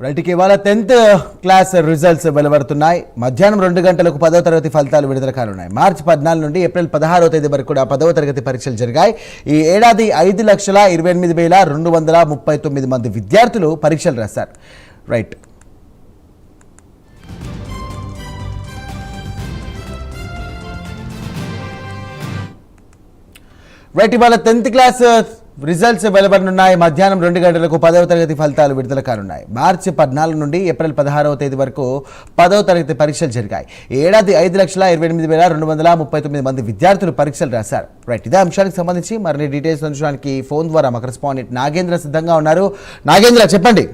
రైట్కి ఇవాళ 10th class results వెలువడుతున్నాయి. మధ్యాహ్నం 2 గంటలకు 10వ తరగతి ఫలితాలు విడుదల కానున్నాయి. మార్చి 14 నుండి ఏప్రిల్ 16వ తేదీ వరకు కూడా 10వ తరగతి పరీక్షలు జరిగాయి. ఈ ఏడాది 5,28,239 మంది విద్యార్థులు పరీక్షలు రాశారు. రైట్ ఇవాళ 10th క్లాస్ రిజల్ట్స్ వెలువడనున్నాయి. మధ్యాహ్నం 2 గంటలకు 10వ తరగతి ఫలితాలు విడుదల కానున్నాయి. మార్చి 14 నుండి ఏప్రిల్ 16వ తేదీ వరకు 10వ తరగతి పరీక్షలు జరిగాయి. ఏడాది 5,28,239 మంది విద్యార్థులు పరీక్షలు రాశారు. రైట్, ఇదే అంశానికి సంబంధించి మరిన్ని డీటెయిల్స్ అందించడానికి ఫోన్ ద్వారా మా కరెస్పాండెంట్ నాగేంద్ర సిద్ధంగా ఉన్నారు. నాగేంద్ర, చెప్పండి.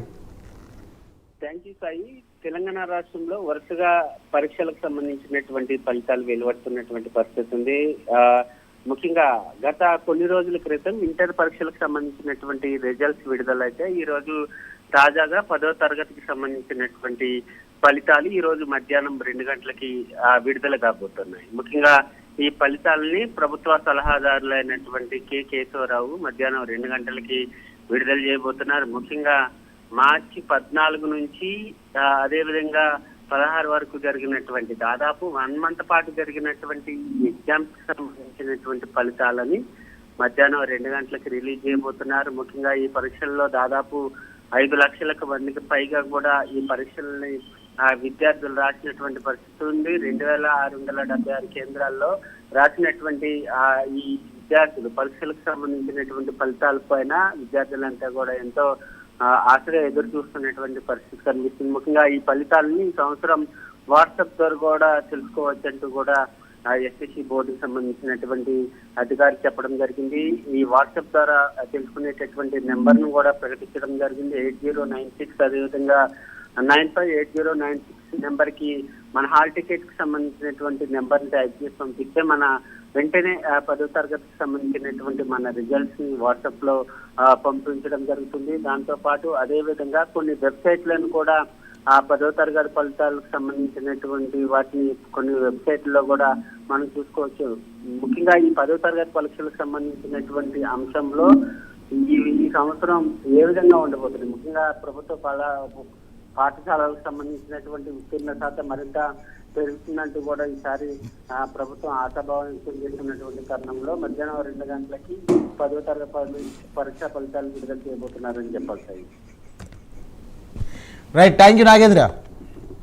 Thank you Sai. తెలంగాణ రాష్ట్రంలో వరుసగా పరీక్షలకు సంబంధించినటువంటి ఫలితాలు వెలువడుతున్నటువంటి పరిస్థితి ఉంది. ముఖ్యంగా గత కొన్ని రోజుల క్రితం ఇంటర్ పరీక్షలకు సంబంధించినటువంటి రిజల్ట్స్ విడుదలైతే ఈ రోజు తాజాగా 10వ తరగతికి సంబంధించినటువంటి ఫలితాలు ఈ రోజు మధ్యాహ్నం 2 గంటలకి విడుదల కాబోతున్నాయి. ముఖ్యంగా ఈ ఫలితాలని ప్రభుత్వ సలహాదారులైనటువంటి కె కేశవరావు మధ్యాహ్నం 2 గంటలకి విడుదల చేయబోతున్నారు. ముఖ్యంగా మార్చి 14 నుంచి అదేవిధంగా 16 వరకు జరిగినటువంటి దాదాపు 1 మంత్ పాటు జరిగినటువంటి ఎగ్జామ్స్ కి సంబంధించినటువంటి ఫలితాలని మధ్యాహ్నం 2 గంటలకు రిలీజ్ చేయబోతున్నారు. ముఖ్యంగా ఈ పరీక్షల్లో దాదాపు 5 లక్షలకు మందికి పైగా కూడా ఈ పరీక్షల్ని విద్యార్థులు రాసినటువంటి పరిస్థితి ఉంది. 2,676 కేంద్రాల్లో రాసినటువంటి ఈ విద్యార్థులు పరీక్షలకు సంబంధించినటువంటి ఫలితాల పైన విద్యార్థులంతా కూడా ఎంతో ఆశగా ఎదురు చూస్తున్నటువంటి పరిస్థితి కనిపిస్తుంది. ముఖ్యంగా ఈ ఫలితాలని ఈ సంవత్సరం వాట్సాప్ ద్వారా కూడా తెలుసుకోవచ్చంటూ కూడా ఎస్ఎస్సి బోర్డుకి సంబంధించినటువంటి అధికారి చెప్పడం జరిగింది. ఈ వాట్సాప్ ద్వారా తెలుసుకునేటటువంటి నెంబర్ ను కూడా ప్రకటించడం జరిగింది. 8096 అదేవిధంగా 958096 నెంబర్ కి మన హాల్ టికెట్ కి సంబంధించినటువంటి నెంబర్ ని టైప్ చేసి పంపిస్తే మన వెంటనే 10వ తరగతికి సంబంధించినటువంటి మన రిజల్ట్స్ ని వాట్సాప్ లో పంపించడం జరుగుతుంది. దాంతో పాటు అదే విధంగా కొన్ని వెబ్సైట్లను కూడా 10వ తరగతి ఫలితాలకు సంబంధించినటువంటి వాటిని కొన్ని వెబ్సైట్లలో కూడా మనం చూసుకోవచ్చు. ముఖ్యంగా ఈ 10వ తరగతి పరీక్షలకు సంబంధించినటువంటి అంశంలో ఈ సంవత్సరం ఏ విధంగా ఉండబోతుంది, ముఖ్యంగా ప్రభుత్వ పాఠశాలలకు సంబంధించినటువంటి ఉత్తీర్ణ శాతం మరింత పెరుగుతుందంటూ కూడా ఈసారి ప్రభుత్వం ఆశాభావం వ్యక్తం చేస్తున్నటువంటి కారణంలో మధ్యాహ్నం 2 గంటలకి 10వ తరగతి పరీక్షా ఫలితాలు విడుదల చేయబోతున్నారని చెప్పాలి. Right, thank you Nagendra.